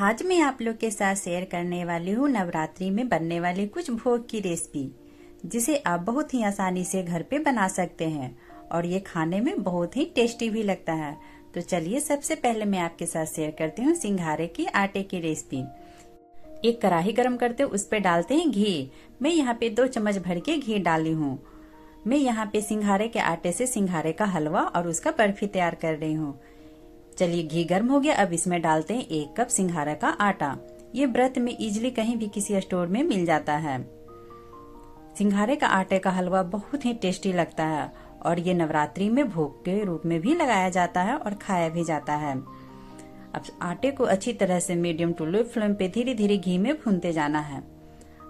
आज मैं आप लोग के साथ शेयर करने वाली हूँ नवरात्रि में बनने वाली कुछ भोग की रेसिपी, जिसे आप बहुत ही आसानी से घर पे बना सकते हैं और ये खाने में बहुत ही टेस्टी भी लगता है। तो चलिए सबसे पहले मैं आपके साथ शेयर करती हूँ सिंघारे की आटे की रेसिपी। एक कढ़ाई गरम करते उस पर डालते हैं घी। मैं यहाँ पे 2 चम्मच भर के घी डाली हूँ। मैं यहाँ पे सिंघारे के आटे से सिंघारे का हलवा और उसका बर्फी तैयार कर रही हूँ। चलिए घी गर्म हो गया, अब इसमें डालते हैं 1 कप सिंघारा का आटा। ये व्रत में इजीली कहीं भी किसी स्टोर में मिल जाता है। सिंघारे का आटे का हलवा बहुत ही टेस्टी लगता है और ये नवरात्रि में भोग के रूप में भी लगाया जाता है और खाया भी जाता है। अब आटे को अच्छी तरह से मीडियम टू लो फ्लेम पे धीरे धीरे घी में भूनते जाना है।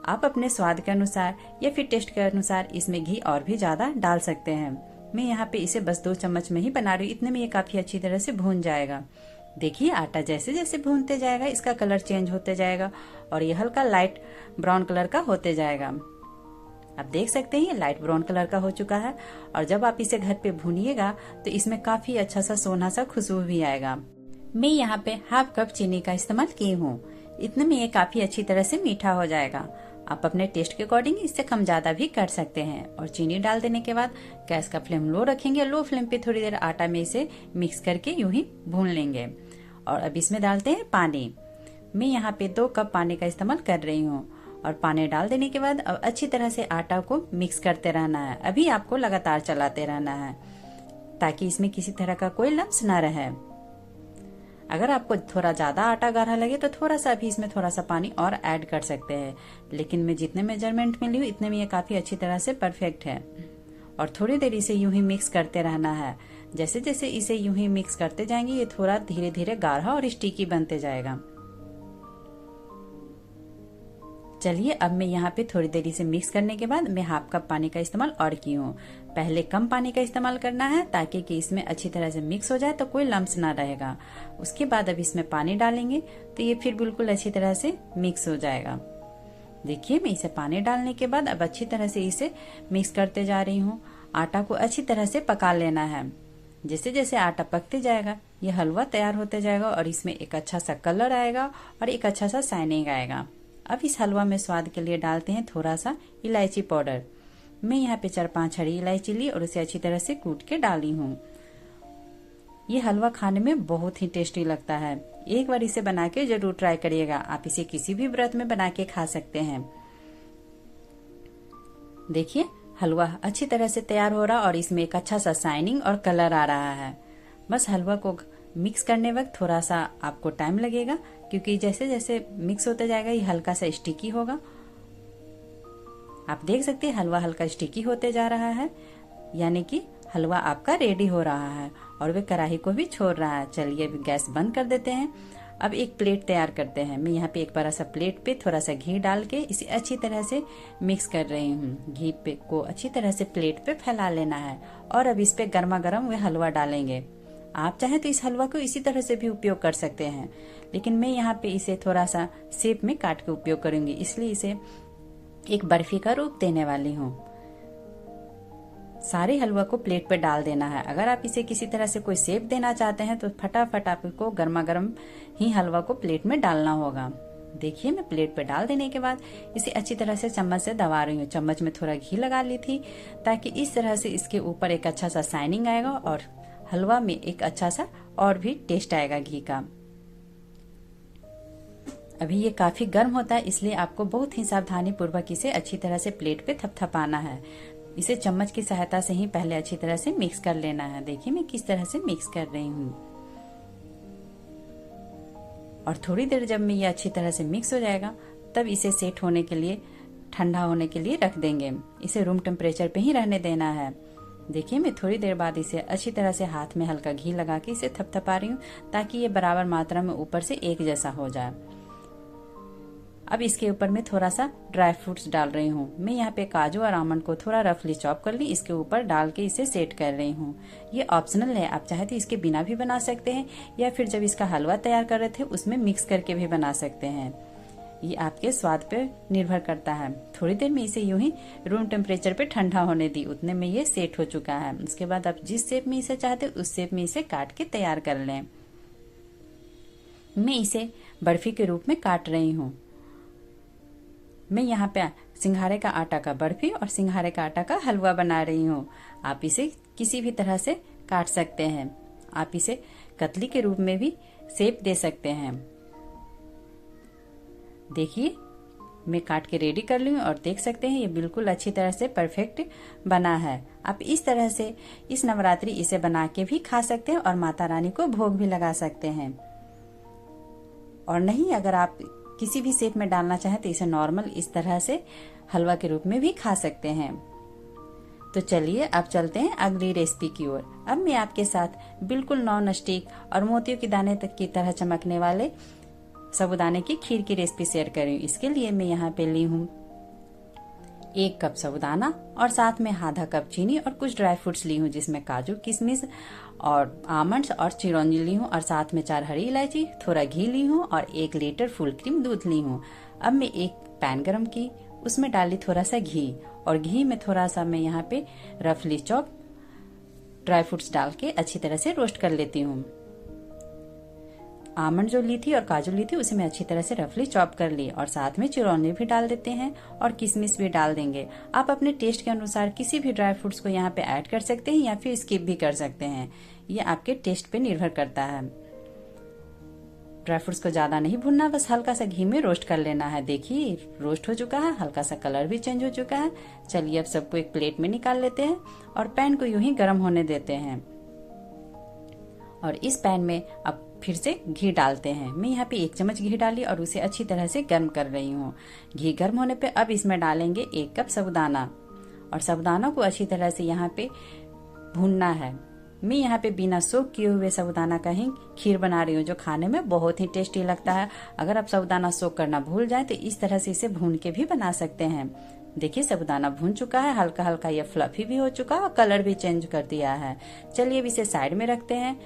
आप अपने स्वाद के अनुसार या फिर टेस्ट के अनुसार इसमें घी और भी ज्यादा डाल सकते हैं। मैं यहाँ पे इसे बस 2 चम्मच में ही बना रही हूँ, इतने में ये काफी अच्छी तरह से भून जाएगा। देखिए आटा जैसे जैसे भूनते जाएगा इसका कलर चेंज होते जाएगा और ये हल्का लाइट ब्राउन कलर का होते जाएगा। आप देख सकते हैं ये लाइट ब्राउन कलर का हो चुका है और जब आप इसे घर पे भूनिएगा तो इसमें काफी अच्छा सा सोना सा खुशबू भी आएगा। मैं यहाँ पे ½ कप चीनी का इस्तेमाल की हूँ, इतने में ये काफी अच्छी तरह से मीठा हो जाएगा। आप अपने टेस्ट के अकॉर्डिंग इससे कम ज्यादा भी कर सकते हैं। और चीनी डाल देने के बाद गैस का फ्लेम लो रखेंगे। लो फ्लेम पे थोड़ी देर आटा में इसे मिक्स करके यूं ही भून लेंगे। और अब इसमें डालते हैं पानी। मैं यहाँ पे 2 कप पानी का इस्तेमाल कर रही हूँ और पानी डाल देने के बाद अब अच्छी तरह से आटा को मिक्स करते रहना है। अभी आपको लगातार चलाते रहना है ताकि इसमें किसी तरह का कोई लम्स ना रहे। अगर आपको थोड़ा ज्यादा आटा गाढ़ा लगे तो थोड़ा सा भी इसमें थोड़ा सा पानी और ऐड कर सकते हैं, लेकिन मैं जितने मेजरमेंट में ली हूँ इतने में ये काफी अच्छी तरह से परफेक्ट है। और थोड़ी देर इसे यूं ही मिक्स करते रहना है। जैसे जैसे इसे यूं ही मिक्स करते जाएंगे ये थोड़ा धीरे धीरे गाढ़ा और स्टिकी बनते जाएगा। चलिए अब मैं यहाँ पे थोड़ी देर इसे मिक्स करने के बाद मैं ½ कप पानी का इस्तेमाल और की हूँ। पहले कम पानी का इस्तेमाल करना है ताकि कि इसमें अच्छी तरह से मिक्स हो जाए तो कोई लम्स ना रहेगा। उसके बाद अब इसमें पानी डालेंगे तो ये फिर बिल्कुल अच्छी तरह से मिक्स हो जाएगा। देखिए मैं इसे पानी डालने के बाद अब अच्छी तरह से इसे मिक्स करते जा रही हूँ। आटा को अच्छी तरह से पका लेना है। जैसे जैसे आटा पकते जाएगा ये हलवा तैयार होते जाएगा और इसमें एक अच्छा सा कलर आएगा और एक अच्छा सा शाइनिंग आएगा। अब इस हलवा में स्वाद के लिए डालते हैं थोड़ा सा इलायची पाउडर। मैं यहाँ पे 4-5 हरी इलायची ली और उसे अच्छी तरह से कूट के डाली हूँ। ये हलवा खाने में बहुत ही टेस्टी लगता है। एक बार इसे बना के जरूर ट्राई करिएगा। आप इसे किसी भी व्रत में बना के खा सकते हैं। देखिए हलवा अच्छी तरह से तैयार हो रहा और इसमें एक अच्छा सा शाइनिंग और कलर आ रहा है। बस हलवा को मिक्स करने वक्त थोड़ा सा आपको टाइम लगेगा क्योंकि जैसे जैसे मिक्स होता जाएगा ये हल्का सा स्टिकी होगा। आप देख सकते हैं हलवा हल्का स्टिकी होते जा रहा है, यानी कि हलवा आपका रेडी हो रहा है और वे कढ़ाई को भी छोड़ रहा है। चलिए अभी गैस बंद कर देते हैं। अब एक प्लेट तैयार करते हैं। मैं यहाँ पे एक बड़ा सा प्लेट पे थोड़ा सा घी डाल के इसे अच्छी तरह से मिक्स कर रही हूँ। घी पे को अच्छी तरह से प्लेट पे फैला लेना है और अब इस पे गर्मा गर्म वे हलवा डालेंगे। आप चाहें तो इस हलवा को इसी तरह से भी उपयोग कर सकते हैं, लेकिन मैं यहाँ पे इसे थोड़ा सा शेप में काट के उपयोग करूंगी, इसलिए इसे एक बर्फी का रूप देने वाली हूँ। सारे हलवा को प्लेट पे डाल देना है। अगर आप इसे किसी तरह से कोई शेप देना चाहते हैं तो फटाफट आपको गर्मा गर्म ही हलवा को प्लेट में डालना होगा। देखिए मैं प्लेट पे डाल देने के बाद इसे अच्छी तरह से चम्मच से दबा रही हूँ। चम्मच में थोड़ा घी लगा ली थी ताकि इस तरह से इसके ऊपर एक अच्छा सा शाइनिंग आएगा और हलवा में एक अच्छा सा और भी टेस्ट आएगा घी का। अभी ये काफी गर्म होता है इसलिए आपको बहुत ही सावधानी पूर्वक इसे अच्छी तरह से प्लेट पे थपथपाना है। इसे चम्मच की सहायता से ही पहले अच्छी तरह से मिक्स कर लेना है। देखिए मैं किस तरह से मिक्स कर रही हूँ। और थोड़ी देर जब में ये अच्छी तरह से मिक्स हो जाएगा तब इसे सेट होने के लिए ठंडा होने के लिए रख देंगे। इसे रूम टेम्परेचर पे ही रहने देना है। देखिए मैं थोड़ी देर बाद इसे अच्छी तरह से हाथ में हल्का घी लगा के इसे थपथपा रही हूँ ताकि ये बराबर मात्रा में ऊपर से एक जैसा हो जाए। अब इसके ऊपर मैं थोड़ा सा ड्राई फ्रूट्स डाल रही हूँ। मैं यहाँ पे काजू और आमंड को थोड़ा रफली चॉप कर ली, इसके ऊपर डाल के इसे सेट कर रही हूँ। ये ऑप्शनल है, आप चाहे तो इसके बिना भी बना सकते हैं या फिर जब इसका हलवा तैयार कर रहे थे उसमें मिक्स करके भी बना सकते हैं। ये आपके स्वाद पे निर्भर करता है। थोड़ी देर में इसे यूं ही रूम टेम्परेचर पे ठंडा होने दी, उतने में ये सेट हो चुका है। उसके बाद आप जिस शेप में इसे चाहते उस शेप में इसे काट के तैयार कर लें। मैं इसे बर्फी के रूप में काट रही हूँ। मैं यहाँ पे सिंघाड़े का आटा का बर्फी और सिंघाड़े का आटा का हलवा बना रही हूँ। आप इसे किसी भी तरह से काट सकते हैं। आप इसे कतली के रूप में भी शेप दे सकते हैं। देखिए मैं काट के रेडी कर ली हूँ और देख सकते हैं ये बिल्कुल अच्छी तरह से परफेक्ट बना है। आप इस तरह से इस नवरात्रि इसे बना के भी खा सकते हैं और माता रानी को भोग भी लगा सकते हैं। और नहीं, अगर आप किसी भी शेप में डालना चाहें तो इसे नॉर्मल इस तरह से हलवा के रूप में भी खा सकते हैं। तो चलिए अब चलते हैं अगली रेसिपी की ओर। अब मैं आपके साथ बिल्कुल नॉन स्टिक और मोतियों के दाने तक की तरह चमकने वाले साबूदाने की खीर की रेसिपी शेयर कर रही हूँ। इसके लिए मैं यहाँ पे ली हूँ 1 कप साबूदाना और साथ में आधा कप चीनी और कुछ ड्राई फ्रूट्स ली हूँ, जिसमें काजू, किशमिश और आमंड्स और चिरौंजी ली हूँ और साथ में 4 हरी इलायची, थोड़ा घी ली हूँ और 1 लीटर फुल क्रीम दूध ली हूँ। अब मैं एक पैन गरम की, उसमें डाली थोड़ा सा घी और घी में थोड़ा सा मैं यहाँ पे रफली चॉप ड्राई फ्रूट्स डाल के अच्छी तरह से रोस्ट कर लेती हूँ। आमंड जो ली थी और काजू ली थी उसे मैं अच्छी तरह से रफली चॉप कर ली और साथ में चिरौंजी भी डाल देते हैं और किशमिश भी डाल देंगे। आप अपने टेस्ट के अनुसार किसी भी ड्राई फ्रूट्स को यहाँ पे ऐड कर सकते हैं या फिर स्किप भी कर सकते हैं। ये आपके टेस्ट पे निर्भर करता है। ड्राई फ्रूट्स को ज्यादा नहीं भूनना, बस हल्का सा घी में रोस्ट कर लेना है। देखिए रोस्ट हो चुका है, हल्का सा कलर भी चेंज हो चुका है। चलिए अब सबको एक प्लेट में निकाल लेते हैं और पैन को यूं ही गर्म होने देते हैं। और इस पैन में अब फिर से घी डालते हैं। मैं यहाँ पे 1 चम्मच घी डाली और उसे अच्छी तरह से गर्म कर रही हूँ। घी गर्म होने पे अब इसमें डालेंगे 1 कप साबूदाना और साबूदाना को अच्छी तरह से यहाँ पे भूनना है। मैं यहाँ पे बिना सोक किए हुए साबूदाना का ही खीर बना रही हूँ, जो खाने में बहुत ही टेस्टी लगता है। अगर आप साबूदाना सोक करना भूल जाए तो इस तरह से इसे भून के भी बना सकते हैं। देखिए साबूदाना भून चुका है, हल्का हल्का ये फ्लफी भी हो चुका है और कलर भी चेंज कर दिया है। चलिए अब इसे साइड में रखते हैं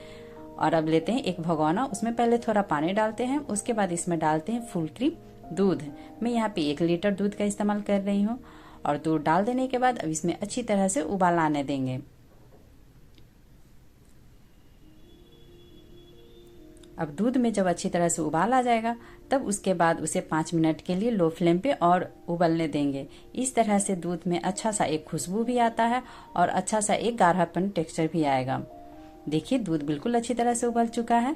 और अब लेते हैं एक भगोना। उसमें पहले थोड़ा पानी डालते हैं, उसके बाद इसमें डालते हैं फुल क्रीम दूध। मैं यहाँ पे 1 लीटर दूध का इस्तेमाल कर रही हूँ और दूध डाल देने के बाद अब इसमें अच्छी तरह से उबाल आने देंगे। अब दूध में जब अच्छी तरह से उबाल आ जाएगा तब उसके बाद उसे 5 मिनट के लिए लो फ्लेम पे और उबलने देंगे। इस तरह से दूध में अच्छा सा एक खुशबू भी आता है और अच्छा सा एक गाढ़ापन टेक्सचर भी आएगा। देखिए दूध बिल्कुल अच्छी तरह से उबल चुका है।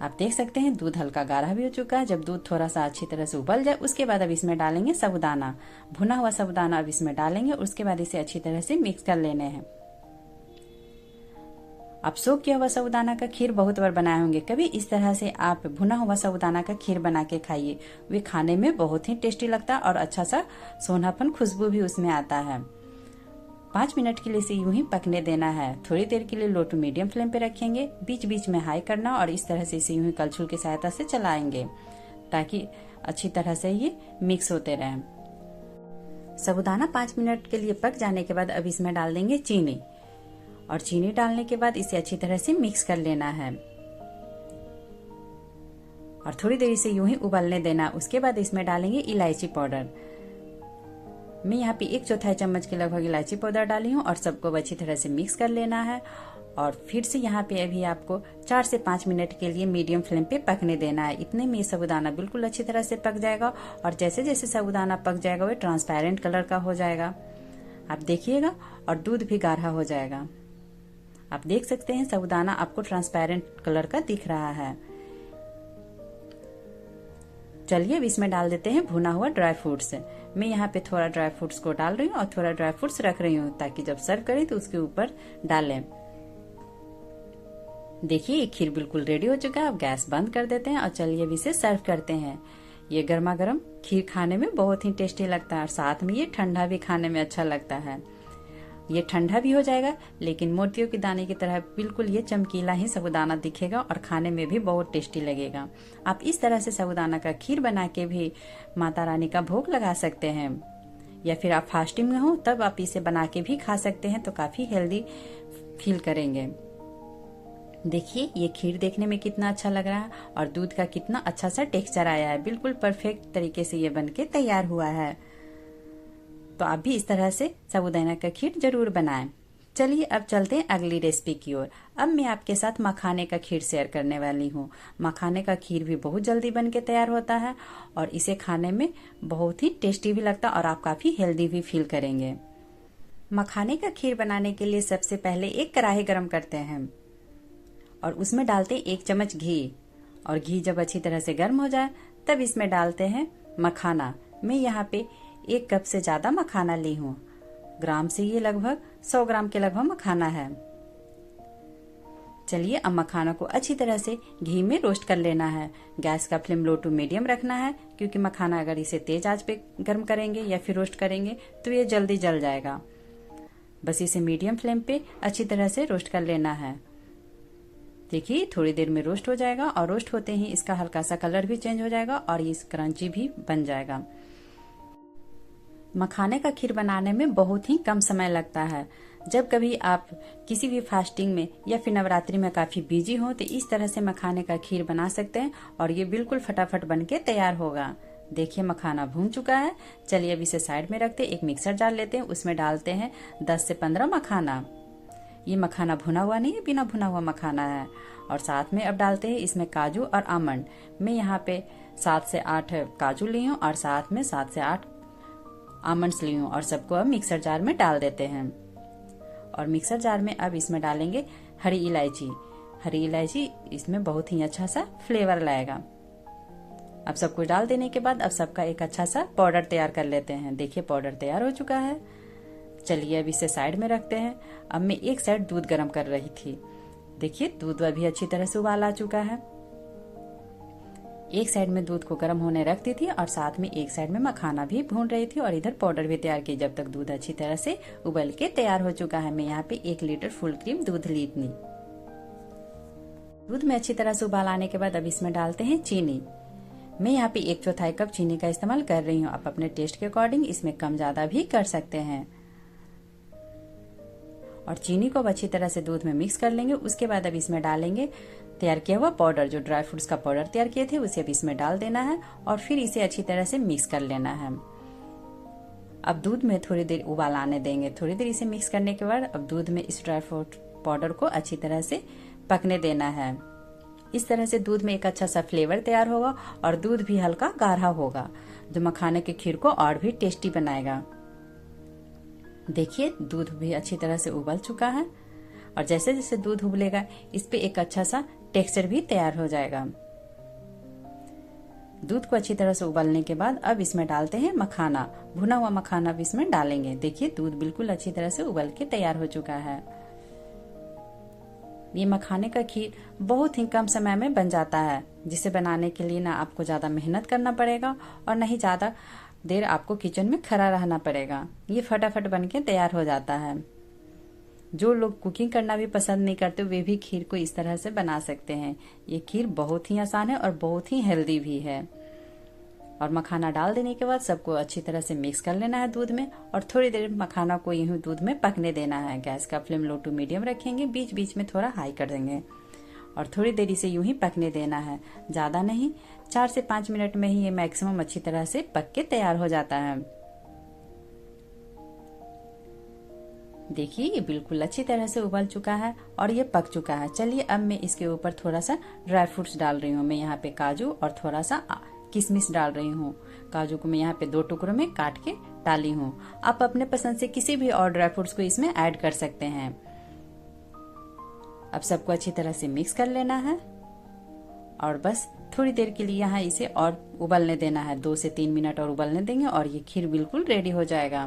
आप देख सकते हैं दूध हल्का गाढ़ा भी हो चुका है। जब दूध थोड़ा सा अच्छी तरह से उबल जाए उसके बाद अब इसमें डालेंगे साबूदाना, भुना हुआ साबूदाना अब इसमें डालेंगे। उसके बाद इसे अच्छी तरह से मिक्स कर लेने हैं। आप सोक किया हुआ साबूदाना का खीर बहुत बार बनाए होंगे, कभी इस तरह से आप भुना हुआ साबूदाना का खीर बना के खाइए। वे खाने में बहुत ही टेस्टी लगता है और अच्छा सा सोनापन खुशबू भी उसमें आता है। 5 मिनट के लिए इसे यूं ही पकने देना है। थोड़ी देर के लिए लो टू मीडियम फ्लेम पे रखेंगे, बीच बीच में हाई करना और इस तरह से इसे यूं ही कलछुल की सहायता से चलाएंगे ताकि अच्छी तरह से ये मिक्स होते रहें। साबूदाना 5 मिनट के लिए पक जाने के बाद अब इसमें डाल देंगे चीनी और चीनी डालने के बाद इसे अच्छी तरह से मिक्स कर लेना है और थोड़ी देर इसे यूं ही उबलने देना। उसके बाद इसमें डालेंगे इलायची पाउडर। मैं यहाँ पे 1/4 चम्मच के लगभग इलायची पाउडर डाली हूँ और सबको अच्छी तरह से मिक्स कर लेना है। और फिर से यहाँ पे अभी आपको 4 से 5 मिनट के लिए मीडियम फ्लेम पे पकने देना है। इतने में साबूदाना बिल्कुल अच्छी तरह से पक जाएगा और जैसे जैसे साबूदाना पक जाएगा वो ट्रांसपेरेंट कलर का हो जाएगा। आप देखिएगा और दूध भी गाढ़ा हो जाएगा। आप देख सकते हैं साबूदाना आपको ट्रांसपेरेंट कलर का दिख रहा है। चलिए अब इसमें डाल देते हैं भुना हुआ ड्राई फ्रूट्स। मैं यहाँ पे थोड़ा ड्राई फ्रूट्स को डाल रही हूँ और थोड़ा ड्राई फ्रूट्स रख रही हूँ ताकि जब सर्व करें तो उसके ऊपर डालें। देखिए ये खीर बिल्कुल रेडी हो चुका है। अब गैस बंद कर देते हैं और चलिए अब इसे सर्व करते हैं। ये गर्मा गर्म खीर खाने में बहुत ही टेस्टी लगता है और साथ में ये ठंडा भी खाने में अच्छा लगता है। ये ठंडा भी हो जाएगा लेकिन मोतियों के दाने की तरह बिल्कुल ये चमकीला ही साबूदाना दिखेगा और खाने में भी बहुत टेस्टी लगेगा। आप इस तरह से साबूदाना का खीर बना के भी माता रानी का भोग लगा सकते हैं या फिर आप फास्टिंग में हो तब आप इसे बना के भी खा सकते हैं, तो काफी हेल्दी फील करेंगे। देखिए ये खीर देखने में कितना अच्छा लग रहा है और दूध का कितना अच्छा सा टेक्सचर आया है। बिल्कुल परफेक्ट तरीके से ये बनके तैयार हुआ है। तो आप भी इस तरह से साबूदाना का खीर जरूर बनाएं। चलिए अब चलते हैं अगली रेसिपी की ओर। अब मैं आपके साथ मखाने का खीर शेयर करने वाली हूँ। मखाने का खीर भी बहुत जल्दी बन के तैयार होता है और इसे खाने में बहुत ही टेस्टी भी लगता है और आप काफी हेल्दी भी फील करेंगे। मखाने का खीर बनाने के लिए सबसे पहले एक कढ़ाई गरम करते हैं और उसमें डालते हैं 1 चम्मच घी। और घी जब अच्छी तरह से गर्म हो जाए तब इसमें डालते हैं मखाना। मैं यहाँ पे 1 कप से ज्यादा मखाना ली हूँ। ग्राम से ये लगभग 100 ग्राम के लगभग मखाना है। चलिए अब मखाना को अच्छी तरह से घी में रोस्ट कर लेना है। गैस का फ्लेम लो टू मीडियम रखना है, क्योंकि मखाना अगर इसे तेज आंच पे गर्म करेंगे या फिर रोस्ट करेंगे तो ये जल्दी जल जाएगा। बस इसे मीडियम फ्लेम पे अच्छी तरह से रोस्ट कर लेना है। देखिए थोड़ी देर में रोस्ट हो जाएगा और रोस्ट होते ही इसका हल्का सा कलर भी चेंज हो जाएगा और ये क्रंची भी बन जाएगा। मखाने का खीर बनाने में बहुत ही कम समय लगता है। जब कभी आप किसी भी फास्टिंग में या फिर नवरात्रि में काफी बिजी हो तो इस तरह से मखाने का खीर बना सकते हैं और ये बिल्कुल फटाफट बन के तैयार होगा। देखिए मखाना भून चुका है। चलिए अब इसे साइड में रखते हैं। एक मिक्सर जार लेते हैं, उसमें डालते हैं 10 से 15 मखाना। ये मखाना भुना हुआ नहीं है, बिना भुना हुआ मखाना है। और साथ में अब डालते हैं इसमें काजू और आमंड। मैं यहाँ पे 7 से 8 काजू ली हूँ और साथ में 7 से 8 आमंड्स ली हूँ और सबको अब मिक्सर जार में डाल देते हैं। और मिक्सर जार में अब इसमें डालेंगे हरी इलायची। हरी इलायची इसमें बहुत ही अच्छा सा फ्लेवर लाएगा। अब सब कुछ डाल देने के बाद अब सबका एक अच्छा सा पाउडर तैयार कर लेते हैं। देखिए पाउडर तैयार हो चुका है। चलिए अब इसे साइड में रखते हैं। अब मैं एक साइड दूध गर्म कर रही थी। देखिए दूध अभी अच्छी तरह से उबाल आ चुका है। एक साइड में दूध को गर्म होने रखती थी और साथ में एक साइड में मखाना भी भून रही थी और इधर पाउडर भी तैयार की। जब तक दूध अच्छी तरह से उबल के तैयार हो चुका है। मैं यहाँ पे 1 लीटर फुल क्रीम दूध ली थी। दूध में अच्छी तरह से उबाल आने के बाद अब इसमें डालते हैं चीनी। मैं यहाँ पे 1/4 कप चीनी का इस्तेमाल कर रही हूँ। आप अपने टेस्ट के अकॉर्डिंग इसमें कम ज्यादा भी कर सकते हैं। और चीनी को अब अच्छी तरह से दूध में मिक्स कर लेंगे। उसके बाद अब इसमें डालेंगे तैयार किया हुआ पाउडर। जो ड्राई फ्रूट्स का पाउडर तैयार किए थे उसे अब इसमें डाल देना है और फिर इसे अच्छी तरह से मिक्स कर लेना है। अब दूध में थोड़ी देर उबाल आने देंगे। थोड़ी देर इसे मिक्स करने के बाद अब दूध में इस ड्राई फ्रूट पाउडर को अच्छी तरह से पकने देना है। इस तरह से दूध में एक अच्छा सा फ्लेवर तैयार होगा और दूध भी हल्का गाढ़ा होगा, जो मखाने के खीर को और भी टेस्टी बनाएगा। देखिए दूध भी अच्छी तरह से उबल चुका है और जैसे जैसे दूध उबलेगा इस पे एक अच्छा सा टेक्सचर भी तैयार हो जाएगा। दूध को अच्छी तरह से उबलने के बाद अब इसमें डालते हैं मखाना। भुना हुआ मखाना भी इसमें डालेंगे। देखिए दूध बिल्कुल अच्छी तरह से उबल के तैयार हो चुका है। ये मखाने का खीर बहुत ही कम समय में बन जाता है, जिसे बनाने के लिए ना आपको ज्यादा मेहनत करना पड़ेगा और न ही ज्यादा देर आपको किचन में खड़ा रहना पड़ेगा। ये फटाफट बन के तैयार हो जाता है। जो लोग कुकिंग करना भी पसंद नहीं करते वे भी खीर को इस तरह से बना सकते हैं। ये खीर बहुत ही आसान है और बहुत ही हेल्दी भी है। और मखाना डाल देने के बाद सबको अच्छी तरह से मिक्स कर लेना है दूध में और थोड़ी देर मखाना को यूं दूध में पकने देना है। गैस का फ्लेम लो टू मीडियम रखेंगे, बीच बीच में थोड़ा हाई कर देंगे और थोड़ी देर इसे यूं ही पकने देना है, ज्यादा नहीं। 4 से 5 मिनट में ही ये मैक्सिमम अच्छी तरह से पक के तैयार हो जाता है। देखिए ये बिल्कुल अच्छी तरह से उबल चुका है और ये पक चुका है। चलिए अब मैं इसके ऊपर थोड़ा सा ड्राई फ्रूट्स डाल रही हूँ। मैं यहाँ पे काजू और थोड़ा सा किशमिश डाल रही हूँ। काजू को मैं यहाँ पे 2 टुकड़ों में काट के डाली हूँ। आप अपने पसंद से किसी भी और ड्राई फ्रूट्स को इसमें ऐड कर सकते हैं। अब सबको अच्छी तरह से मिक्स कर लेना है और बस थोड़ी देर के लिए यहाँ इसे और उबलने देना है। 2 से 3 मिनट और उबलने देंगे और ये खीर बिल्कुल रेडी हो जाएगा।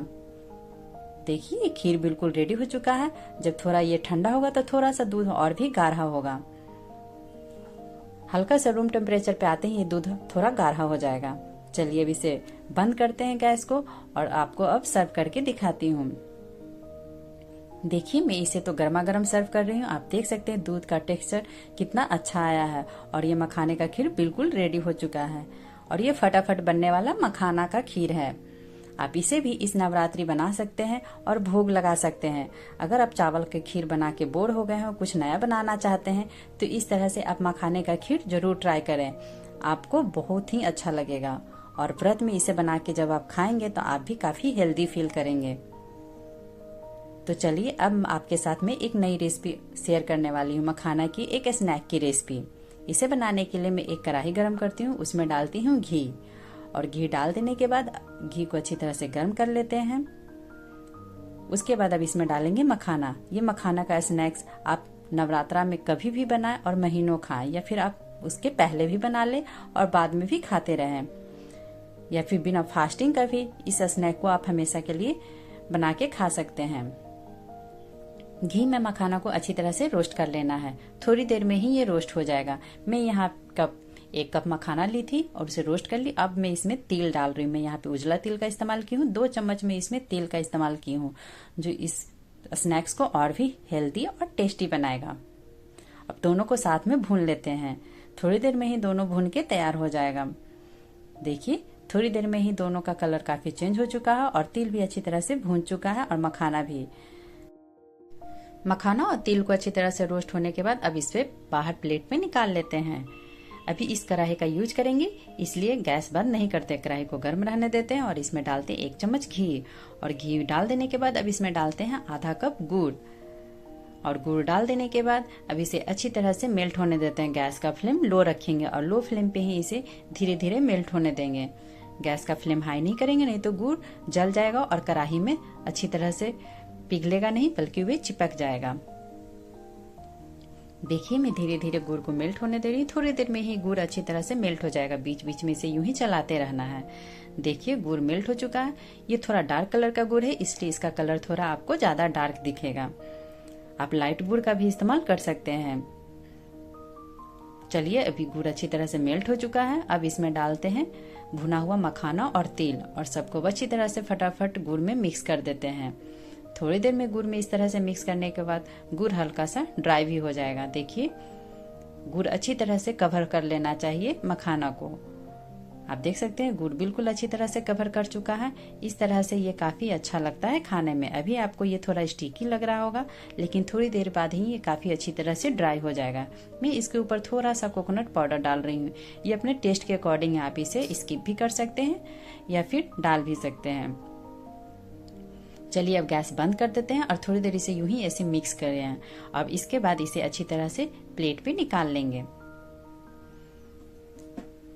देखिए ये खीर बिल्कुल रेडी हो चुका है। जब थोड़ा ये ठंडा होगा तो थोड़ा सा दूध और भी गाढ़ा होगा। हल्का सा रूम टेम्परेचर पे आते ही ये दूध थोड़ा गाढ़ा हो जाएगा। चलिए अब इसे बंद करते हैं गैस को और आपको अब सर्व करके दिखाती हूँ। देखिए मैं इसे तो गर्मा गर्म सर्व कर रही हूँ। आप देख सकते हैं दूध का टेक्सचर कितना अच्छा आया है और ये मखाने का खीर बिल्कुल रेडी हो चुका है। और ये फटाफट बनने वाला मखाना का खीर है। आप इसे भी इस नवरात्रि बना सकते हैं और भोग लगा सकते हैं। अगर आप चावल के खीर बना के बोर हो गए हो, कुछ नया बनाना चाहते हैं तो इस तरह से आप मखाने का खीर जरूर ट्राई करें। आपको बहुत ही अच्छा लगेगा और व्रत में इसे बना के जब आप खाएंगे तो आप भी काफी हेल्दी फील करेंगे। तो चलिए अब आपके साथ में एक नई रेसिपी शेयर करने वाली हूँ, मखाना की एक स्नैक की रेसिपी। इसे बनाने के लिए मैं एक कढ़ाई गरम करती हूँ, उसमें डालती हूँ घी, और घी डाल देने के बाद घी को अच्छी तरह से गर्म कर लेते हैं। उसके बाद अब इसमें डालेंगे मखाना। ये मखाना का स्नैक्स आप नवरात्रा में कभी भी बनाएं और महीनों खाएं, या फिर आप उसके पहले भी बना लें और बाद में भी खाते रहें, या फिर बिना फास्टिंग का भी इस स्नैक को आप हमेशा के लिए बना के खा सकते हैं। घी में मखाना को अच्छी तरह से रोस्ट कर लेना है, थोड़ी देर में ही ये रोस्ट हो जाएगा। मैं यहाँ एक कप मखाना ली थी और उसे रोस्ट कर ली। अब मैं इसमें तिल डाल रही हूँ। मैं यहाँ पे उजला तिल का इस्तेमाल की हूँ, 2 चम्मच में इसमें तिल का इस्तेमाल की हूँ, जो इस स्नैक्स को और भी हेल्दी और टेस्टी बनाएगा। अब दोनों को साथ में भून लेते हैं। थोड़ी देर में ही दोनों भून के तैयार हो जाएगा। देखिए थोड़ी देर में ही दोनों का कलर काफी चेंज हो चुका है और तिल भी अच्छी तरह से भून चुका है और मखाना भी। मखाना और तिल को अच्छी तरह से रोस्ट होने के बाद अब इसे बाहर प्लेट में निकाल लेते हैं। अभी इस कढ़ाई का यूज करेंगे, इसलिए गैस बंद नहीं करते, कढ़ाई को गर्म रहने देते हैं और इसमें डालते हैं 1 चम्मच घी। और घी डाल देने के बाद अब इसमें डालते हैं आधा कप गुड़, और गुड़ डाल देने के बाद अब इसे अच्छी तरह से मेल्ट होने देते हैं। गैस का फ्लेम लो रखेंगे और लो फ्लेम पे ही इसे धीरे धीरे मेल्ट होने देंगे। गैस का फ्लेम हाई नहीं करेंगे, नहीं तो गुड़ जल जाएगा और कढ़ाई में अच्छी तरह से पिघलेगा नहीं, बल्कि वे चिपक जाएगा। देखिए मैं धीरे धीरे गुड़ को मेल्ट होने दे रही हूँ। थोड़ी देर में ही गुड़ अच्छी तरह से मेल्ट हो जाएगा, बीच बीच में इसे यूं ही चलाते रहना है। देखिए गुड़ मेल्ट हो चुका है। ये थोड़ा डार्क कलर का गुड़ है, इसलिए इसका कलर थोड़ा आपको ज्यादा डार्क दिखेगा। आप लाइट गुड़ का भी इस्तेमाल कर सकते हैं। चलिए अभी गुड़ अच्छी तरह से मेल्ट हो चुका है। अब इसमें डालते हैं भुना हुआ मखाना और तिल, और सबको अच्छी तरह से फटाफट गुड़ में मिक्स कर देते हैं। थोड़ी देर में गुड़ में इस तरह से मिक्स करने के बाद गुड़ हल्का सा ड्राई भी हो जाएगा। देखिए गुड़ अच्छी तरह से कवर कर लेना चाहिए मखाना को। आप देख सकते हैं गुड़ बिल्कुल अच्छी तरह से कवर कर चुका है। इस तरह से ये काफी अच्छा लगता है खाने में। अभी आपको ये थोड़ा स्टिकी लग रहा होगा, लेकिन थोड़ी देर बाद ही ये काफी अच्छी तरह से ड्राई हो जाएगा। मैं इसके ऊपर थोड़ा सा कोकोनट पाउडर डाल रही हूँ। ये अपने टेस्ट के अकॉर्डिंग आप इसे स्किप भी कर सकते हैं या फिर डाल भी सकते हैं। चलिए अब गैस बंद कर देते हैं और थोड़ी देर इसे यूं ही ऐसे मिक्स कर रहे हैं। अब इसके बाद इसे अच्छी तरह से प्लेट पे निकाल लेंगे।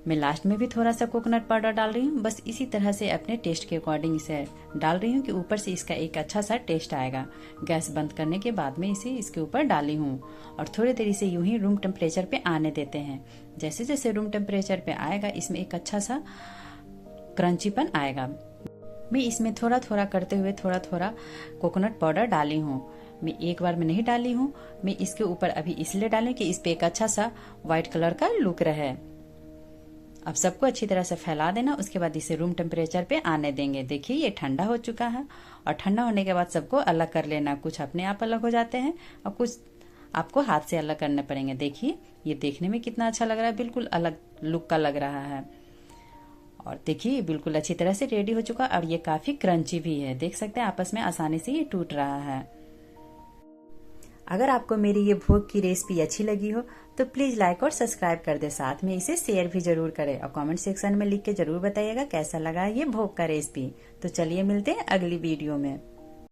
मैं लास्ट में भी थोड़ा सा कोकोनट पाउडर डाल रही हूँ, बस इसी तरह से अपने टेस्ट के अकॉर्डिंग इसे डाल रही हूँ कि ऊपर से इसका एक अच्छा सा टेस्ट आएगा। गैस बंद करने के बाद में इसे इसके ऊपर डाली हूँ और थोड़ी देर इसे यूं ही रूम टेम्परेचर पे आने देते हैं। जैसे जैसे रूम टेम्परेचर पे आएगा इसमें एक अच्छा सा क्रंचीपन आएगा। मैं इसमें थोड़ा थोड़ा करते हुए थोड़ा थोड़ा कोकोनट पाउडर डाली हूँ। मैं एक बार में नहीं डाली हूँ, मैं इसके ऊपर अभी इसलिए डाली कि इस पे एक अच्छा सा व्हाइट कलर का लुक रहे। अब सबको अच्छी तरह से फैला देना। उसके बाद इसे रूम टेम्परेचर पे आने देंगे। देखिए ये ठंडा हो चुका है और ठंडा होने के बाद सबको अलग कर लेना। कुछ अपने आप अलग हो जाते हैं और कुछ आपको हाथ से अलग करने पड़ेंगे। देखिए ये देखने में कितना अच्छा लग रहा है, बिल्कुल अलग लुक का लग रहा है। और देखिए बिल्कुल अच्छी तरह से रेडी हो चुका। और ये काफी क्रंची भी है, देख सकते हैं आपस में आसानी से ये टूट रहा है। अगर आपको मेरी ये भोग की रेसिपी अच्छी लगी हो तो प्लीज लाइक और सब्सक्राइब कर दे, साथ में इसे शेयर भी जरूर करें और कमेंट सेक्शन में लिख के जरूर बताइएगा कैसा लगा ये भोग का रेसिपी। तो चलिए मिलते हैं अगली वीडियो में।